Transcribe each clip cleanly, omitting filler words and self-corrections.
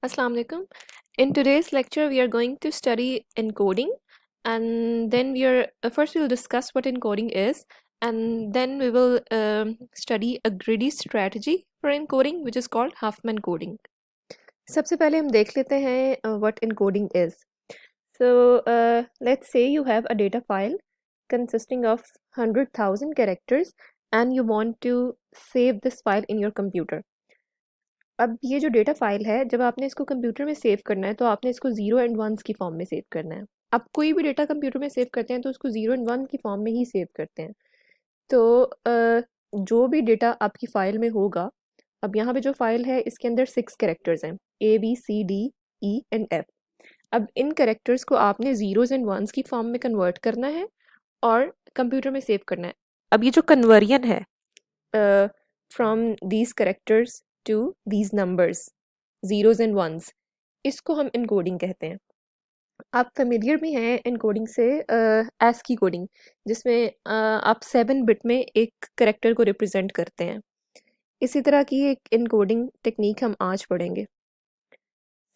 Assalamu alaikum. In today's lecture, we are going to study encoding, and then first we'll discuss what encoding is, and then we will study a greedy strategy for encoding, which is called Huffman coding. सबसे पहले हम देख लेते हैं what encoding is. So let's say you have a data file consisting of 100,000 characters, and you want to save this file in your computer. अब ये जो data file है, जब आपने इसको कंप्यूटर में सेव करना है तो आपने इसको ज़ीरो एंड वंस की फॉर्म में सेव करना है। आप कोई भी डेटा कंप्यूटर में सेव करते हैं तो उसको ज़ीरो एंड वन की फॉर्म में ही सेव करते हैं। तो जो भी डेटा आपकी फ़ाइल में होगा, अब यहाँ पे जो फाइल है इसके अंदर 6 कैरेक्टर्स हैं, ABCDE and F। अब इन कैरेक्टर्स को आपने ज़ीरोज़ एंड वंस की फॉर्म में कन्वर्ट करना है और कंप्यूटर में सेव करना है। अब ये जो कन्वर्जन है from these characters to these numbers, zeros and ones, इसको हम इनकोडिंग कहते हैं। आप फेमिलियर भी हैं इनकोडिंग से, ASCII कोडिंग, जिसमें आप 7 बिट में एक कैरेक्टर को रिप्रेजेंट करते हैं। इसी तरह की एक इनकोडिंग टेक्निक हम आज पढ़ेंगे।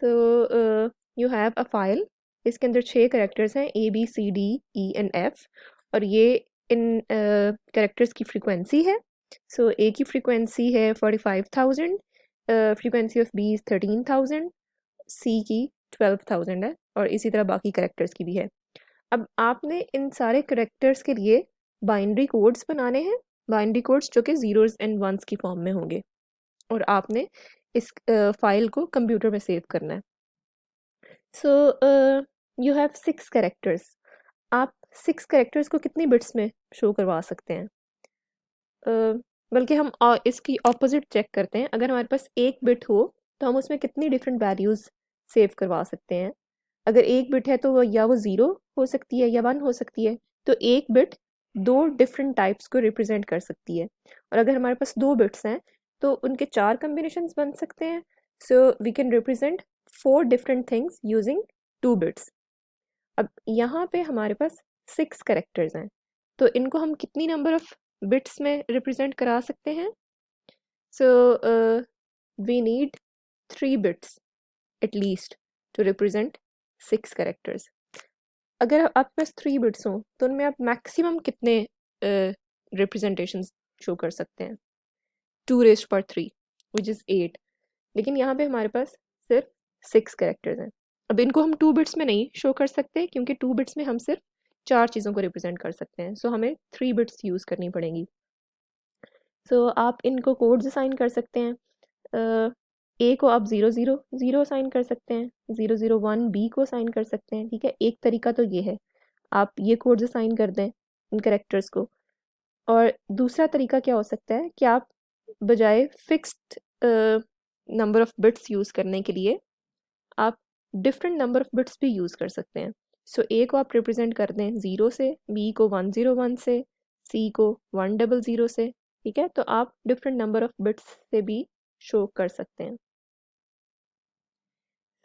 So you have a file, इसके अंदर 6 कैरेक्टर्स हैं ABCDE and F, और ये इन कैरेक्टर्स की फ्रीक्वेंसी है। सो A की फ्रीक्वेंसी है 45,000, frequency of B is 13,000, C की 12,000 है, और इसी तरह बाकी कैरेक्टर्स की भी है। अब आपने इन सारे कैरेक्टर्स के लिए बाइनरी कोड्स बनाने हैं, बाइनरी कोड्स जो कि ज़ीरोज़ एंड वंस की फॉर्म में होंगे, और आपने इस फाइल को कंप्यूटर में सेव करना है। So you have 6 characters. आप 6 कैरेक्टर्स को कितनी बिट्स में शो करवा सकते हैं? बल्कि हम इसकी ऑपोजिट चेक करते हैं। अगर हमारे पास एक बिट हो तो हम उसमें कितनी डिफरेंट वैल्यूज़ सेव करवा सकते हैं। अगर एक बिट है तो वो या वो ज़ीरो हो सकती है या वन हो सकती है। तो एक बिट दो डिफरेंट टाइप्स को रिप्रेजेंट कर सकती है, और अगर हमारे पास 2 बिट्स हैं तो उनके 4 कम्बिनेशंस बन सकते हैं। So we can represent 4 different things using 2 bits. अब यहाँ पे हमारे पास 6 कैरेक्टर्स हैं, तो इनको हम कितनी नंबर ऑफ बिट्स में रिप्रेजेंट करा सकते हैं? So we need 3 bits at least to represent 6 characters. अगर आपके पास 3 बिट्स हों तो उनमें आप मैक्सिमम कितने रिप्रेजेंटेशंस शो कर सकते हैं? 2⁻³ विच इज़ 8। लेकिन यहाँ पे हमारे पास सिर्फ 6 कैरेक्टर्स हैं। अब इनको हम 2 बिट्स में नहीं शो कर सकते, क्योंकि 2 बिट्स में हम सिर्फ 4 चीज़ों को रिप्रेजेंट कर सकते हैं। सो हमें 3 बिट्स यूज़ करनी पड़ेंगी। सो आप इनको कोड्स असाइन कर सकते हैं। ए को आप 0 0 0 असाइन कर सकते हैं, 0 0 1 बी को असाइन कर सकते हैं। ठीक है, एक तरीका तो ये है, आप ये कोड्स असाइन कर दें इन कैरेक्टर्स को। और दूसरा तरीका क्या हो सकता है कि आप बजाय fixed number of bits use करने के लिए आप डिफरेंट नंबर ऑफ बिट्स भी यूज़ कर सकते हैं। सो ए को आप रिप्रेजेंट कर दें 0 से, बी को 1 0 1 से, सी को 1 0 0 से। ठीक है, तो आप डिफरेंट नंबर ऑफ बिट्स से भी शो कर सकते हैं।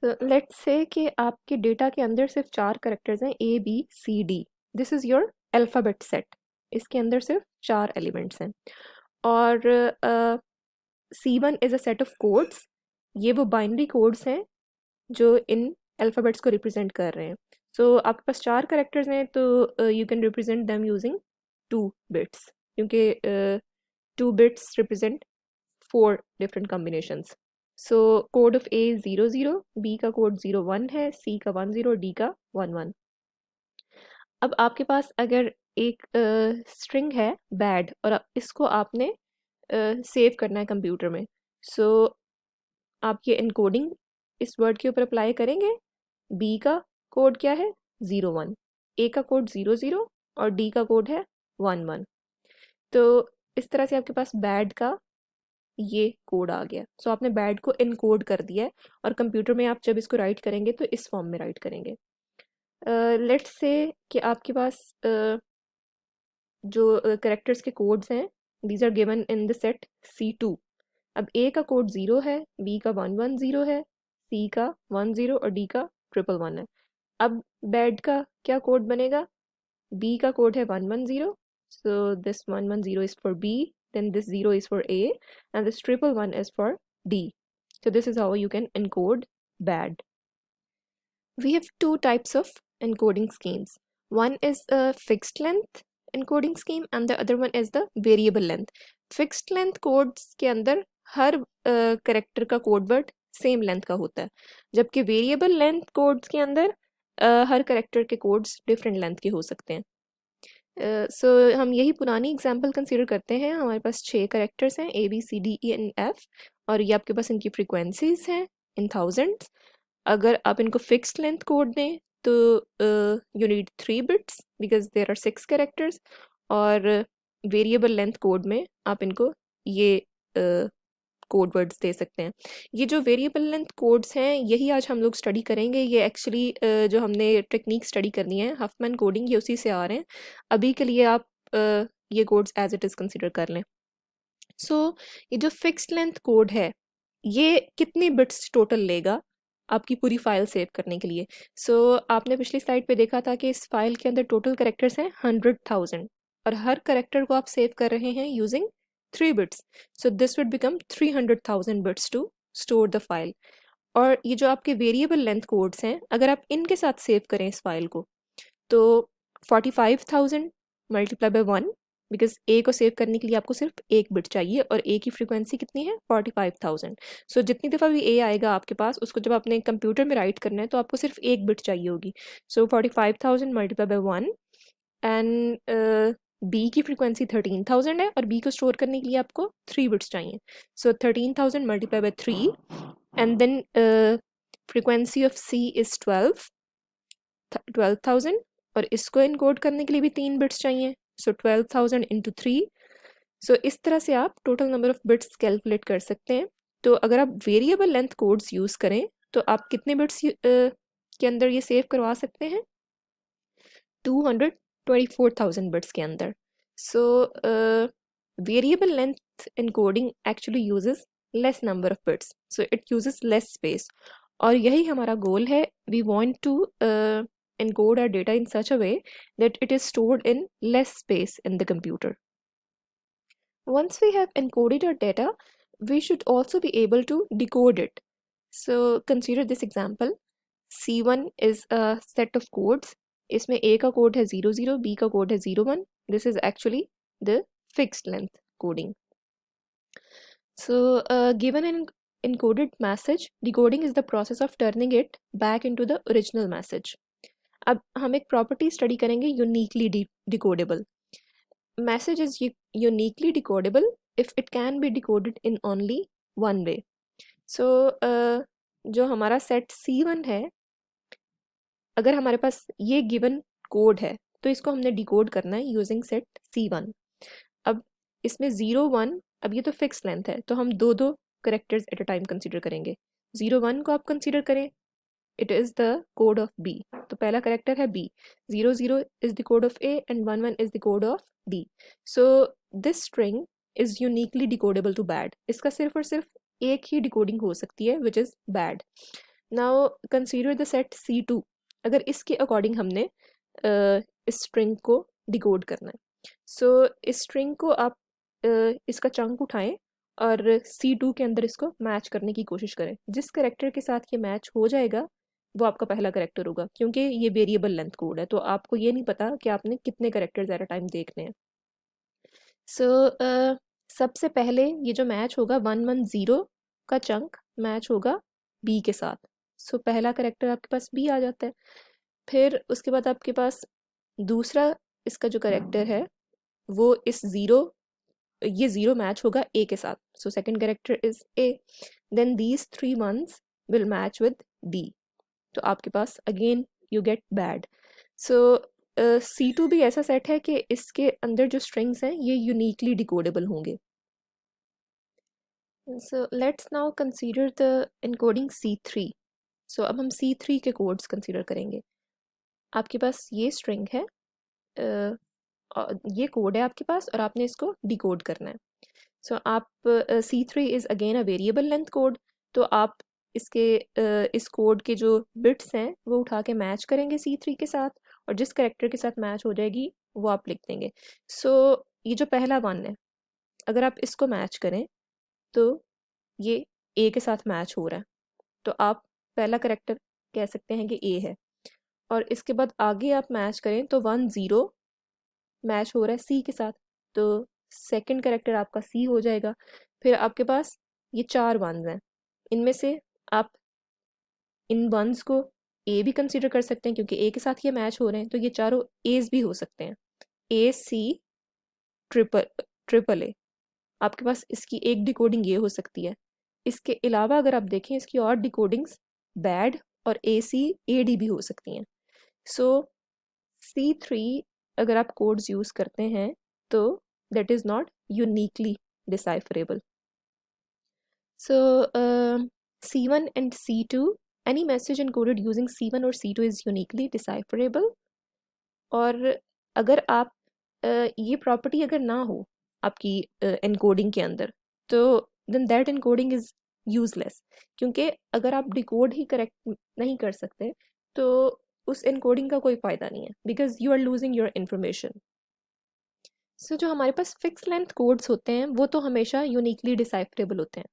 तो लेट्स से कि आपके डेटा के अंदर सिर्फ 4 कैरेक्टर्स हैं, ABCD। This is your alphabet set. इसके अंदर सिर्फ 4 एलिमेंट्स हैं, और C1 is a set of codes. ये वो बाइनरी कोड्स हैं जो इन अल्फ़ाबेट्स को रिप्रेजेंट कर रहे हैं। सो आपके पास 4 कैरेक्टर्स हैं, तो you can represent them using 2 bits, क्योंकि 2 bits represent 4 different combinations. So code of A 0 0, B का कोड 0 1 है, C का 1 0, D का 1 1। अब आपके पास अगर एक स्ट्रिंग है बैड, और इसको आपने सेव करना है कंप्यूटर में, सो आप ये इनकोडिंग इस वर्ड के ऊपर अप्लाई करेंगे। B का कोड क्या है? 0 1, A का कोड 0 0, और D का कोड है 1 1। तो इस तरह से आपके पास बैड का ये कोड आ गया। सो आपने बैड को इनकोड कर दिया है, और कंप्यूटर में आप जब इसको राइट करेंगे तो इस फॉर्म में राइट करेंगे। लेट्स से कि आपके पास जो कैरेक्टर्स के कोड्स हैं, these are given in the set C2। अब A का कोड 0 है, B का 1 1 0 है, C का 1 0, और D का 1 1 1 है। अब बैड का क्या कोड बनेगा? B का कोड है 1 1 0, so this 1 1 0 is for B, then this 0 is for A, and this 1 1 1 is for D. So this is how you can encode bad. We have two types of encoding schemes. One is a fixed length encoding scheme and the other one is the variable length. Fixed length codes के अंदर हर character का code word same length का होता है, जबकि variable length codes के अंदर हर character के कोड्स डिफरेंट लेंथ के हो सकते हैं. सो हम यही पुरानी एग्जांपल कंसीडर करते हैं. हमारे पास 6 करेक्टर्स हैं A B C D E and F और ये आपके पास इनकी फ्रीक्वेंसीज हैं इन थाउजेंड्स. अगर आप इनको फिक्स्ड लेंथ कोड दें तो you need 3 bits because there are 6 characters, और वेरिएबल लेंथ कोड में आप इनको ये कोड वर्ड्स दे सकते हैं. ये जो वेरिएबल लेंथ कोड्स हैं यही आज हम लोग स्टडी करेंगे. ये एक्चुअली जो हमने टेक्निक स्टडी करनी है हफमैन कोडिंग, ये उसी से आ रहे हैं. अभी के लिए आप ये codes as it is consider कर लें. सो ये जो फिक्स्ड लेंथ कोड है ये कितनी बिट्स टोटल लेगा आपकी पूरी फाइल सेव करने के लिए. सो आपने पिछली स्लाइड पे देखा था कि इस फाइल के अंदर टोटल करेक्टर्स हैं 100,000 और हर करेक्टर को आप सेव कर रहे हैं using 3 bits. So this would become 300,000 bits to store the file. और ये जो आपके वेरिएबल लेंथ कोड्स हैं अगर आप इनके साथ सेव करें इस फाइल को तो 45,000 मल्टीप्लाई बाय 1, बिकॉज ए को सेव करने के लिए आपको सिर्फ एक बिट चाहिए और ए की फ्रीक्वेंसी कितनी है 45,000. सो जितनी दफ़ा भी ए आएगा आपके पास उसको जब अपने कंप्यूटर में राइट करना है तो आपको सिर्फ एक बिट चाहिए होगी. सो 45,000 मल्टीप्लाई बाय 1 एंड बी की फ्रीक्वेंसी 13,000 है और बी को स्टोर करने के लिए आपको 3 बिट्स चाहिए. So 13,000 multiply by 3 and then frequency of C is 12,000 और इसको इनकोड करने के लिए भी 3 बिट्स चाहिए. सो 12,000 इंटू 3. सो इस तरह से आप total number of bits calculate कर सकते हैं. तो अगर आप वेरिएबल लेंथ कोड्स यूज़ करें तो आप कितने बिट्स के अंदर ये सेव करवा सकते हैं 224,000 बिट्स के अंदर. So variable length encoding actually uses less number of bits, so it uses less space. और यही हमारा गोल है. We want to encode our data in such a way that it is stored in less space in the computer. Once we have encoded our data, we should also be able to decode it. So consider this example. C1 is a set of codes. इसमें A का code है 00, B का code है 01. This is actually the fixed length coding. So given an encoded message, decoding is the process of turning it back into the original message. अब हम एक property study करेंगे uniquely decodable. Message is uniquely decodable if it can be decoded in only one way. So जो हमारा set C1 है, अगर हमारे पास ये गिवन कोड है तो इसको हमने डिकोड करना है यूजिंग सेट C1. अब इसमें 01, अब ये तो फिक्स लेंथ है तो हम दो दो characters at a time consider करेंगे. 01 को आप कंसीडर करें, it is the code of B. तो पहला करेक्टर है B. 00 is the code of A and 11 is the code of D. So this string is uniquely decodable to bad. इसका सिर्फ और सिर्फ एक ही डिकोडिंग हो सकती है which is bad. Now consider the set C2. अगर इसके अकॉर्डिंग हमने इस स्ट्रिंग को डिकोड करना है. So इस स्ट्रिंग को आप इसका चंक उठाएं और C2 के अंदर इसको मैच करने की कोशिश करें. जिस करेक्टर के साथ ये मैच हो जाएगा वो आपका पहला करेक्टर होगा, क्योंकि ये वेरिएबल लेंथ कोड है तो आपको ये नहीं पता कि आपने कितने करेक्टर्स एट अ टाइम देखने हैं. सो सबसे पहले ये जो मैच होगा 110 का चंक मैच होगा बी के साथ. सो पहला करेक्टर आपके पास बी आ जाता है. फिर उसके बाद आपके पास दूसरा इसका जो करेक्टर है वो इस ये 0 मैच होगा ए के साथ. So second character is A. Then these 3 ones will match with D. तो आपके पास again you get bad. So C2 भी ऐसा सेट है कि इसके अंदर जो स्ट्रिंग्स हैं ये यूनिकली डिकोडेबल होंगे. So let's now consider the encoding C3. सो अब हम C3 के कोड्स कंसीडर करेंगे. आपके पास ये स्ट्रिंग है, ये कोड है आपके पास और आपने इसको डिकोड करना है. सो आप C3 is again a variable length code. तो आप इस कोड के जो बिट्स हैं वो उठा के मैच करेंगे C3 के साथ और जिस करेक्टर के साथ मैच हो जाएगी वो आप लिख देंगे. सो ये जो पहला वन है अगर आप इसको मैच करें तो ये ए के साथ मैच हो रहा है तो आप पहला करेक्टर कह सकते हैं कि ए है, और इसके बाद आगे आप मैच करें तो 1 0 मैच हो रहा है सी के साथ, तो सेकंड करेक्टर आपका सी हो जाएगा। फिर आपके पास ये 4 वंस हैं, इनमें से आप इन वंस को ए भी कंसीडर कर सकते हैं क्योंकि ए के साथ ये मैच हो रहे हैं, तो ये चारों एज भी हो सकते हैं, ए सी ट्रिपल ट्रिपल ए। आपके पास इसकी एक डिकोडिंग ये हो सकती है। इसके अलावा अगर आप देखें इसकी और डिकोडिंग्स बैड और ए सी ए डी भी हो सकती हैं। सो C3 अगर आप कोड्स यूज़ करते हैं तो that is not uniquely decipherable. So C1 and C2, any message encoded using C1 or C2 is uniquely decipherable। और अगर आप ये प्रॉपर्टी अगर ना हो आपकी एनकोडिंग के अंदर, तो then that encoding is useless, क्योंकि अगर आप डिकोड ही करेक्ट नहीं कर सकते तो उस एनकोडिंग का कोई फ़ायदा नहीं है, because you are losing your information. So जो हमारे पास फिक्स लेंथ कोड्स होते हैं वो तो हमेशा यूनिकली डिसाइफरेबल होते हैं।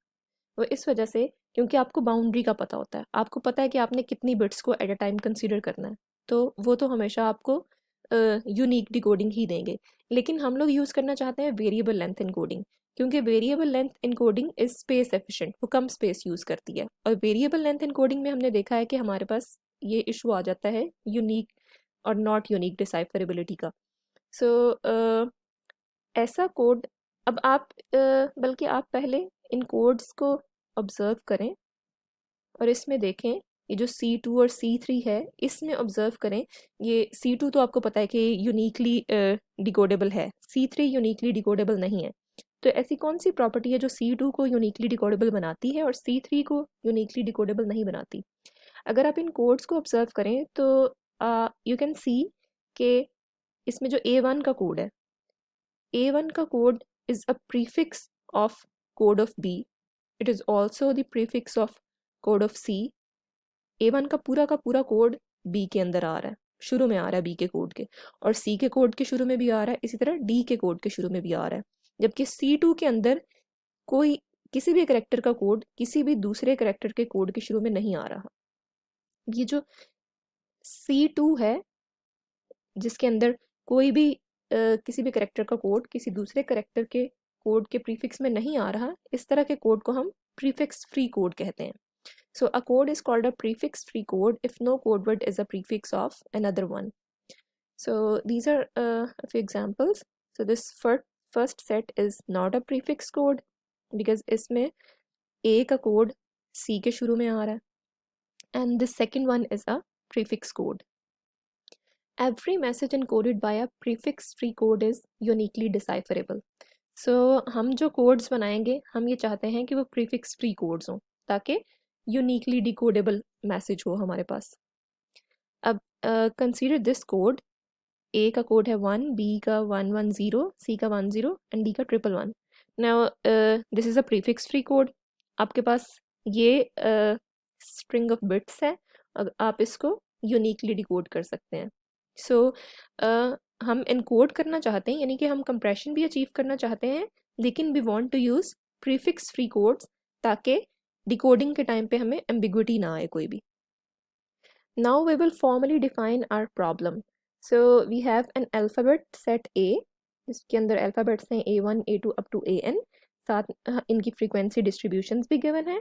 वो इस वजह से क्योंकि आपको बाउंड्री का पता होता है, आपको पता है कि आपने कितनी बिट्स को एट अ टाइम कंसीडर करना है, तो वो तो हमेशा आपको यूनिक डिकोडिंग ही देंगे। लेकिन हम लोग यूज़ करना चाहते हैं वेरिएबल लेंथ इनकोडिंग, क्योंकि variable length encoding is space efficient, वो कम स्पेस यूज़ करती है। और वेरिएबल लेंथ इनकोडिंग में हमने देखा है कि हमारे पास ये इशू आ जाता है यूनिक और नॉट यूनिक डिसाइफरेबिलिटी का। सो ऐसा कोड, अब आप बल्कि आप पहले इन कोड्स को ऑब्ज़र्व करें और इसमें देखें ये जो C2 और C3 है इसमें ऑब्ज़र्व करें। ये C2 तो आपको पता है कि यूनिकली डिकोडेबल है, C3 यूनिकली डिकोडेबल नहीं है। तो ऐसी कौन सी प्रॉपर्टी है जो C2 को यूनिकली डिकोडेबल बनाती है और C3 को यूनिकली डिकोडेबल नहीं बनाती? अगर आप इन कोड्स को ऑब्ज़र्व करें तो यू कैन सी कि इसमें जो A1 का कोड है, A1 का code is a prefix of code of B. It is also the prefix of code of C. A1 का पूरा कोड B के अंदर आ रहा है, शुरू में आ रहा है B के कोड के, और C के कोड के शुरू में भी आ रहा है, इसी तरह D के कोड के शुरू में भी आ रहा है। जबकि C2 के अंदर कोई किसी भी करेक्टर का कोड किसी भी दूसरे करेक्टर के कोड के शुरू में नहीं आ रहा। ये जो C2 है जिसके अंदर कोई भी किसी भी करेक्टर का कोड किसी दूसरे करेक्टर के कोड के प्रीफिक्स में नहीं आ रहा, इस तरह के कोड को हम प्रीफिक्स फ्री कोड कहते हैं। So a code is called a prefix free code if no code word is a prefix of another one. So these are a few examples. So this first set is not a prefix code because इसमें A का code C के शुरू में आ रहा है, and the second one is a prefix code. Every message encoded by a prefix free code is uniquely decipherable. So हम जो codes बनाएंगे हम ये चाहते हैं कि वो प्रीफिक्स फ्री कोड्स हों ताकि यूनिकली डिकोडेबल मैसेज हो हमारे पास। अब कंसीडर दिस कोड, ए का कोड है 1, बी का 110, सी का 10 एंड डी का 111। Now this is a prefix free code. आपके पास ये स्ट्रिंग ऑफ बिट्स है, आप इसको यूनिकली डिकोड कर सकते हैं। सो हम एनकोड करना चाहते हैं, यानी कि हम कंप्रेशन भी अचीव करना चाहते हैं, लेकिन we want to use prefix free codes ताकि डिकोडिंग के टाइम पे हमें एम्बिग्विटी ना आए कोई भी। Now we will formally define our problem. So we have an alphabet set A, जिसके अंदर alphabets हैं A1, A2 up to AN, साथ इनकी frequency distributions भी given है,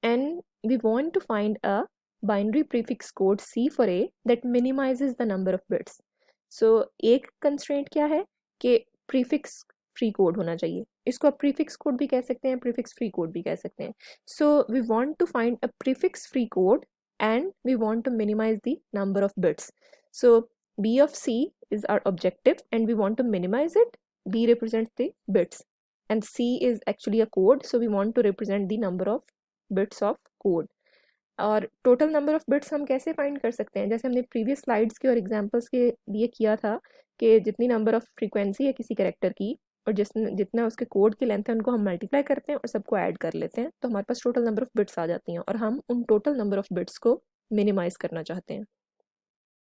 and we want to find a binary prefix code C for A that minimizes the number of bits. So एक constraint क्या है कि prefix free code होना चाहिए, इसको आप prefix code भी कह सकते हैं, prefix free code भी कह सकते हैं। So we want to find a prefix free code and we want to minimize the number of bits. So B of C is our objective and we want to minimize it. B represents the bits and C is actually a code, so we want to represent the number of bits of code. और total number of bits हम कैसे find कर सकते हैं, जैसे हमने previous slides के और एग्जांपल्स के लिए किया था कि जितनी नंबर ऑफ फ्रीक्वेंसी है किसी कैरेक्टर की और जितना उसके कोड की लेंथ है उनको हम मल्टीप्लाई करते हैं और सबको ऐड कर लेते हैं, तो हमारे पास टोटल नंबर ऑफ बिट्स आ जाती हैं और हम उन टोटल नंबर ऑफ बिट्स को मिनिमाइज करना चाहते हैं।